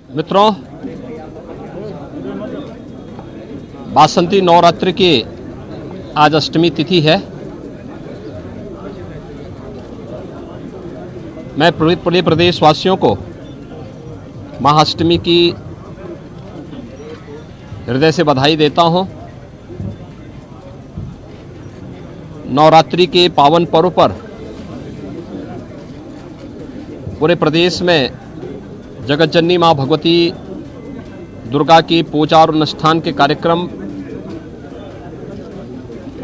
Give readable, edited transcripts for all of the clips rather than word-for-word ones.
मित्रों, वासंती नवरात्रि की आज अष्टमी तिथि है। मैं पूरे प्रदेशवासियों को महाअष्टमी की हृदय से बधाई देता हूं। नवरात्रि के पावन पर्व पर पूरे प्रदेश में जगत जननी माँ भगवती दुर्गा की पूजा और अनुष्ठान के कार्यक्रम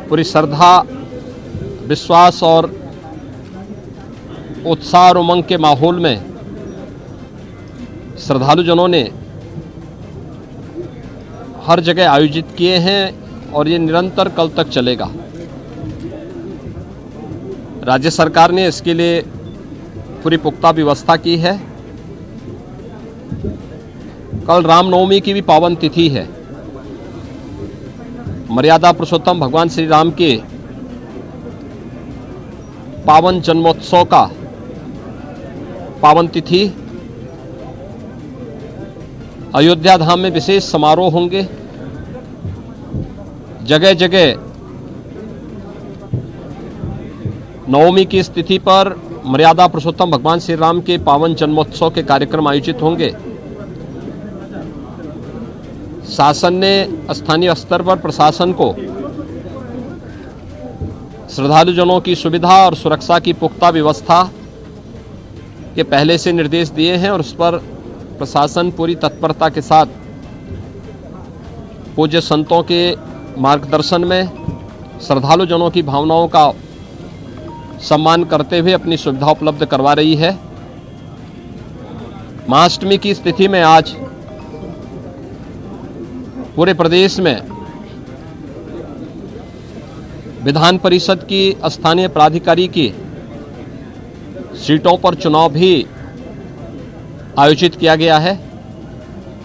पूरी श्रद्धा, विश्वास और उत्साह और उमंग के माहौल में श्रद्धालुजनों ने हर जगह आयोजित किए हैं और ये निरंतर कल तक चलेगा। राज्य सरकार ने इसके लिए पूरी पुख्ता व्यवस्था की है। कल रामनवमी की भी पावन तिथि है। मर्यादा पुरुषोत्तम भगवान श्री राम के पावन जन्मोत्सव का पावन तिथि। अयोध्या धाम में विशेष समारोह होंगे। जगह जगह नवमी की स्थिति पर मर्यादा पुरुषोत्तम भगवान श्री राम के पावन जन्मोत्सव के कार्यक्रम आयोजित होंगे। शासन ने स्थानीय स्तर पर प्रशासन को श्रद्धालुजनों की सुविधा और सुरक्षा की पुख्ता व्यवस्था के पहले से निर्देश दिए हैं और उस पर प्रशासन पूरी तत्परता के साथ पूज्य संतों के मार्गदर्शन में श्रद्धालुजनों की भावनाओं का सम्मान करते हुए अपनी सुविधा उपलब्ध करवा रही है। महाअष्टमी की स्थिति में आज पूरे प्रदेश में विधान परिषद की स्थानीय प्राधिकारी की सीटों पर चुनाव भी आयोजित किया गया है।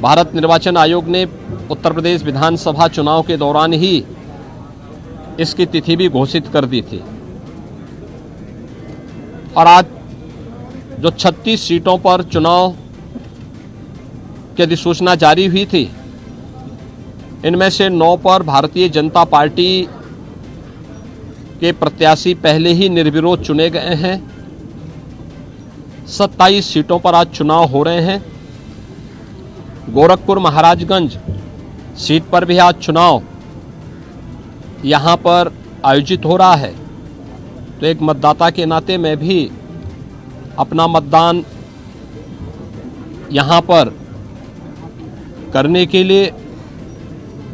भारत निर्वाचन आयोग ने उत्तर प्रदेश विधानसभा चुनाव के दौरान ही इसकी तिथि भी घोषित कर दी थी और आज जो 36 सीटों पर चुनाव की अधिसूचना जारी हुई थी, इनमें से 9 पर भारतीय जनता पार्टी के प्रत्याशी पहले ही निर्विरोध चुने गए हैं। 27 सीटों पर आज चुनाव हो रहे हैं। गोरखपुर महाराजगंज सीट पर भी आज चुनाव यहां पर आयोजित हो रहा है। तो एक मतदाता के नाते मैं भी अपना मतदान यहां पर करने के लिए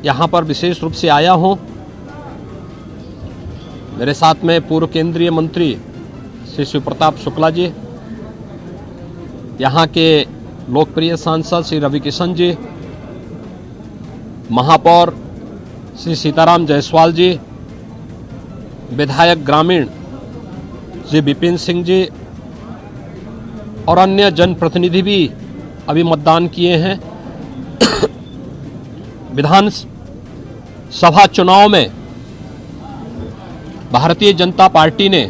यहां पर विशेष रूप से आया हूं। मेरे साथ में पूर्व केंद्रीय मंत्री श्री शिव प्रताप शुक्ला जी, यहां के लोकप्रिय सांसद श्री रवि किशन जी, महापौर श्री सीताराम जायसवाल जी, विधायक ग्रामीण श्री विपिन सिंह जी और अन्य जनप्रतिनिधि भी अभी मतदान किए हैं। विधान सभा चुनाव में भारतीय जनता पार्टी ने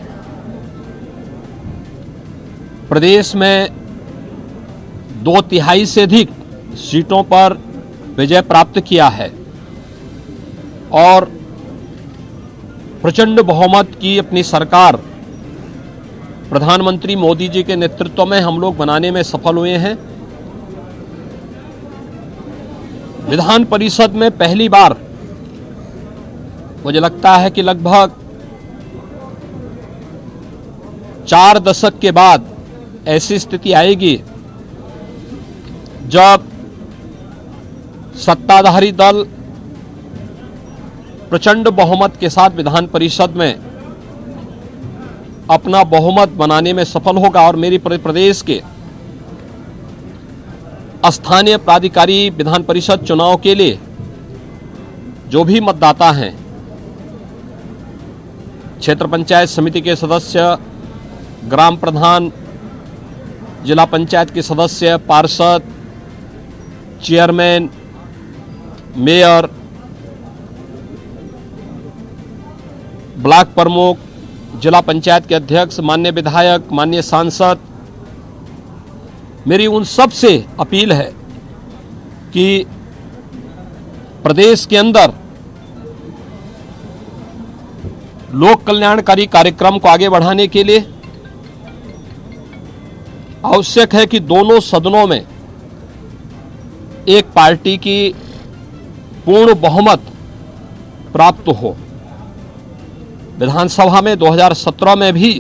प्रदेश में 2/3 से अधिक सीटों पर विजय प्राप्त किया है और प्रचंड बहुमत की अपनी सरकार प्रधानमंत्री मोदी जी के नेतृत्व में हम लोग बनाने में सफल हुए हैं। विधान परिषद में पहली बार मुझे लगता है कि लगभग 4 दशक के बाद ऐसी स्थिति आएगी जब सत्ताधारी दल प्रचंड बहुमत के साथ विधान परिषद में अपना बहुमत बनाने में सफल होगा और मेरी प्रदेश के स्थानीय प्राधिकारी विधान परिषद चुनाव के लिए जो भी मतदाता हैं, क्षेत्र पंचायत समिति के सदस्य, ग्राम प्रधान, जिला पंचायत के सदस्य, पार्षद, चेयरमैन, मेयर, ब्लॉक प्रमुख, जिला पंचायत के अध्यक्ष, माननीय विधायक, माननीय सांसद, मेरी उन सब से अपील है कि प्रदेश के अंदर लोक कल्याणकारी कार्यक्रम को आगे बढ़ाने के लिए आवश्यक है कि दोनों सदनों में एक पार्टी की पूर्ण बहुमत प्राप्त हो। विधानसभा में 2017 में भी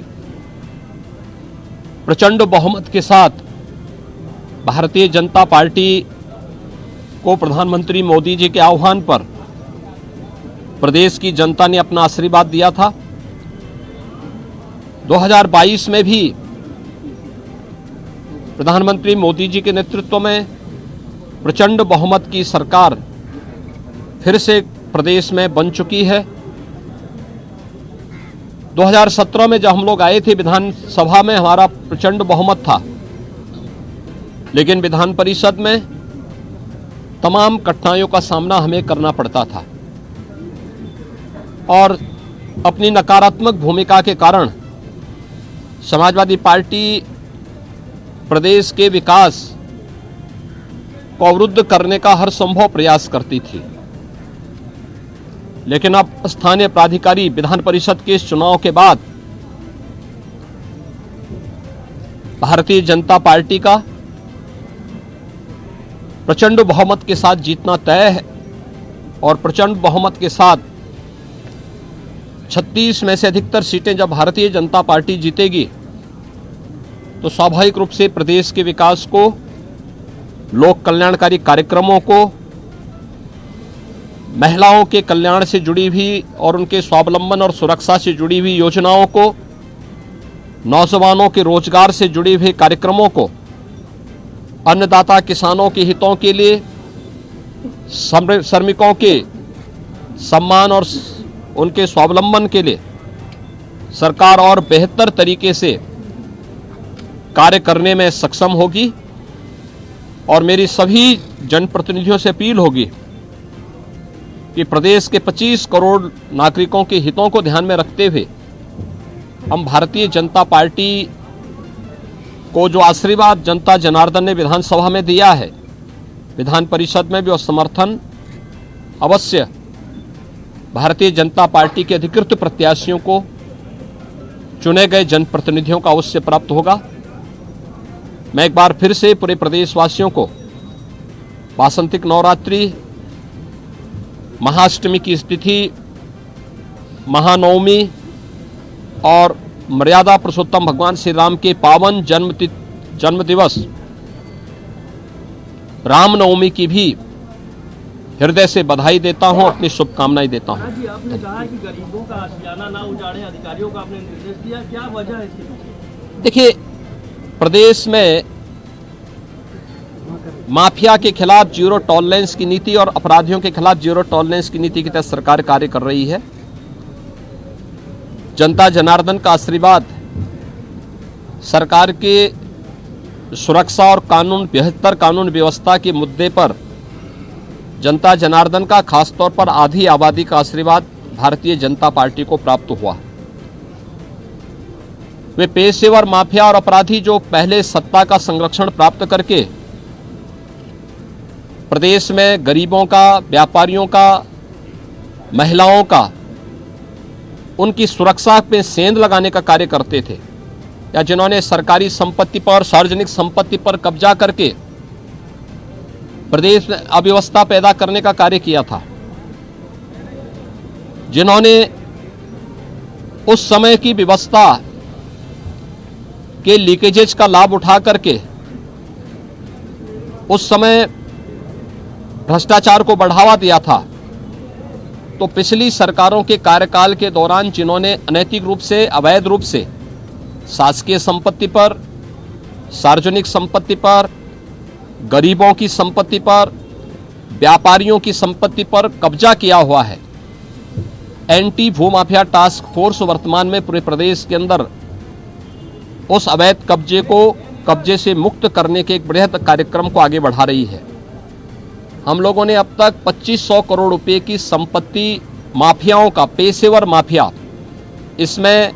प्रचंड बहुमत के साथ भारतीय जनता पार्टी को प्रधानमंत्री मोदी जी के आह्वान पर प्रदेश की जनता ने अपना आशीर्वाद दिया था। 2022 में भी प्रधानमंत्री मोदी जी के नेतृत्व में प्रचंड बहुमत की सरकार फिर से प्रदेश में बन चुकी है। 2017 में जब हम लोग आए थे विधानसभा में, हमारा प्रचंड बहुमत था, लेकिन विधान परिषद में तमाम कठिनाइयों का सामना हमें करना पड़ता था और अपनी नकारात्मक भूमिका के कारण समाजवादी पार्टी प्रदेश के विकास को अवरुद्ध करने का हर संभव प्रयास करती थी। लेकिन अब स्थानीय प्राधिकारी विधान परिषद के इस चुनाव के बाद भारतीय जनता पार्टी का प्रचंड बहुमत के साथ जीतना तय है और प्रचंड बहुमत के साथ 36 में से अधिकतर सीटें जब भारतीय जनता पार्टी जीतेगी तो स्वाभाविक रूप से प्रदेश के विकास को, लोक कल्याणकारी कार्यक्रमों को, महिलाओं के कल्याण से जुड़ी हुई और उनके स्वावलंबन और सुरक्षा से जुड़ी हुई योजनाओं को, नौजवानों के रोजगार से जुड़े हुए कार्यक्रमों को, अन्नदाता किसानों के हितों के लिए, श्रमिकों के सम्मान और उनके स्वावलंबन के लिए सरकार और बेहतर तरीके से कार्य करने में सक्षम होगी। और मेरी सभी जनप्रतिनिधियों से अपील होगी कि प्रदेश के 25 करोड़ नागरिकों के हितों को ध्यान में रखते हुए हम भारतीय जनता पार्टी को जो आशीर्वाद जनता जनार्दन ने विधानसभा में दिया है, विधान परिषद में भी वो समर्थन अवश्य भारतीय जनता पार्टी के अधिकृत प्रत्याशियों को, चुने गए जनप्रतिनिधियों का अवश्य प्राप्त होगा। मैं एक बार फिर से पूरे प्रदेशवासियों को वासंतिक नवरात्रि, महाअष्टमी की स्थिति, महानवमी और मर्यादा पुरुषोत्तम भगवान श्री राम के पावन जन्म दिवस रामनवमी की भी हृदय से बधाई देता हूं, अपनी शुभकामनाएं देता हूं। जी, आपने कहा कि गरीबों का आशियाना ना उजाड़े, अधिकारियों को आपने निर्देश दिया, क्या वजह है इसके? देखिए, प्रदेश में माफिया के खिलाफ जीरो टॉलरेंस की नीति और अपराधियों के खिलाफ जीरो टॉलरेंस की नीति के तहत सरकार कार्य कर रही है। जनता जनार्दन का आशीर्वाद सरकार के सुरक्षा और बेहतर कानून व्यवस्था के मुद्दे पर जनता जनार्दन का, खासतौर पर आधी आबादी का आशीर्वाद भारतीय जनता पार्टी को प्राप्त हुआ। वे पेशेवर माफिया और अपराधी जो पहले सत्ता का संरक्षण प्राप्त करके प्रदेश में गरीबों का, व्यापारियों का, महिलाओं का, उनकी सुरक्षा पे सेंध लगाने का कार्य करते थे, या जिन्होंने सरकारी संपत्ति पर, सार्वजनिक संपत्ति पर कब्जा करके प्रदेश में अव्यवस्था पैदा करने का कार्य किया था, जिन्होंने उस समय की व्यवस्था के लीकेजेस का लाभ उठा करके उस समय भ्रष्टाचार को बढ़ावा दिया था, तो पिछली सरकारों के कार्यकाल के दौरान जिन्होंने अनैतिक रूप से, अवैध रूप से शासकीय संपत्ति पर, सार्वजनिक संपत्ति पर, गरीबों की संपत्ति पर, व्यापारियों की संपत्ति पर कब्जा किया हुआ है, एंटी भूमाफिया टास्क फोर्स वर्तमान में पूरे प्रदेश के अंदर उस अवैध कब्जे से मुक्त करने के एक बृहद कार्यक्रम को आगे बढ़ा रही है। हम लोगों ने अब तक 2500 करोड़ रुपए की संपत्ति माफियाओं का, पेशेवर माफिया, इसमें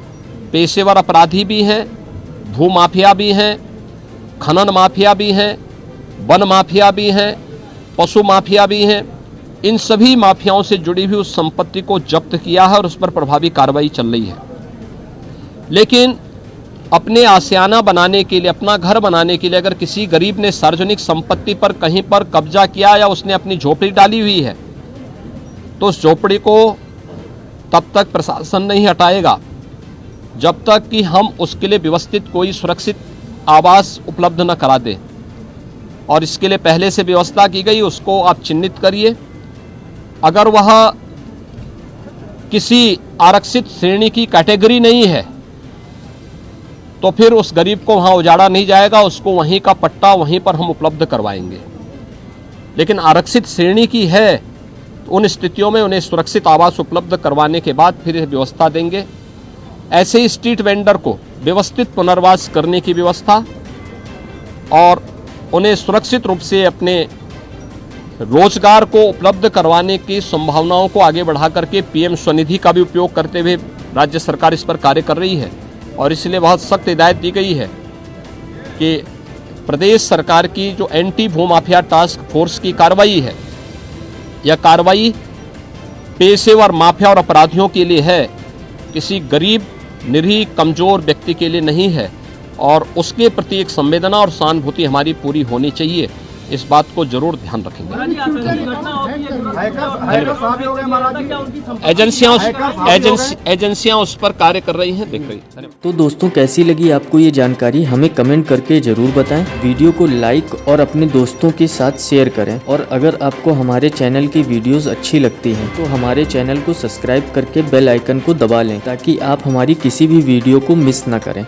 पेशेवर अपराधी भी हैं, भूमाफिया भी हैं, खनन माफिया भी हैं, वन माफिया भी हैं, पशु माफिया भी हैं, इन सभी माफियाओं से जुड़ी हुई उस संपत्ति को जब्त किया है और उस पर प्रभावी कार्रवाई चल रही है। लेकिन अपने आशियाना बनाने के लिए, अपना घर बनाने के लिए अगर किसी गरीब ने सार्वजनिक संपत्ति पर कहीं पर कब्जा किया या उसने अपनी झोपड़ी डाली हुई है, तो उस झोपड़ी को तब तक प्रशासन नहीं हटाएगा जब तक कि हम उसके लिए व्यवस्थित कोई सुरक्षित आवास उपलब्ध न करा दें। और इसके लिए पहले से व्यवस्था की गई, उसको आप चिन्हित करिए। अगर वह किसी आरक्षित श्रेणी की कैटेगरी नहीं है तो फिर उस गरीब को वहां उजाड़ा नहीं जाएगा, उसको वहीं का पट्टा वहीं पर हम उपलब्ध करवाएंगे। लेकिन आरक्षित श्रेणी की है, उन स्थितियों में उन्हें सुरक्षित आवास उपलब्ध करवाने के बाद फिर व्यवस्था देंगे। ऐसे ही स्ट्रीट वेंडर को व्यवस्थित पुनर्वास करने की व्यवस्था और उन्हें सुरक्षित रूप से अपने रोजगार को उपलब्ध करवाने की संभावनाओं को आगे बढ़ा करके पीएम स्वनिधि का भी उपयोग करते हुए राज्य सरकार इस पर कार्य कर रही है। और इसलिए बहुत सख्त हिदायत दी गई है कि प्रदेश सरकार की जो एंटी भूमाफिया टास्क फोर्स की कार्रवाई है, यह कार्रवाई पेशेवर माफिया और अपराधियों के लिए है, किसी गरीब निरीह कमजोर व्यक्ति के लिए नहीं है। और उसके प्रति एक संवेदना और सहानुभूति हमारी पूरी होनी चाहिए, इस बात को जरूर ध्यान रखेंगे। एजेंसियां उस पर कार्य कर रही हैं, देख रही हैं। तो दोस्तों, कैसी लगी आपको ये जानकारी हमें कमेंट करके जरूर बताएं। वीडियो को लाइक और अपने दोस्तों के साथ शेयर करें। और अगर आपको हमारे चैनल की वीडियोस अच्छी लगती हैं तो हमारे चैनल को सब्सक्राइब करके बेल आइकन को दबा लें ताकि आप हमारी किसी भी वीडियो को मिस ना करें।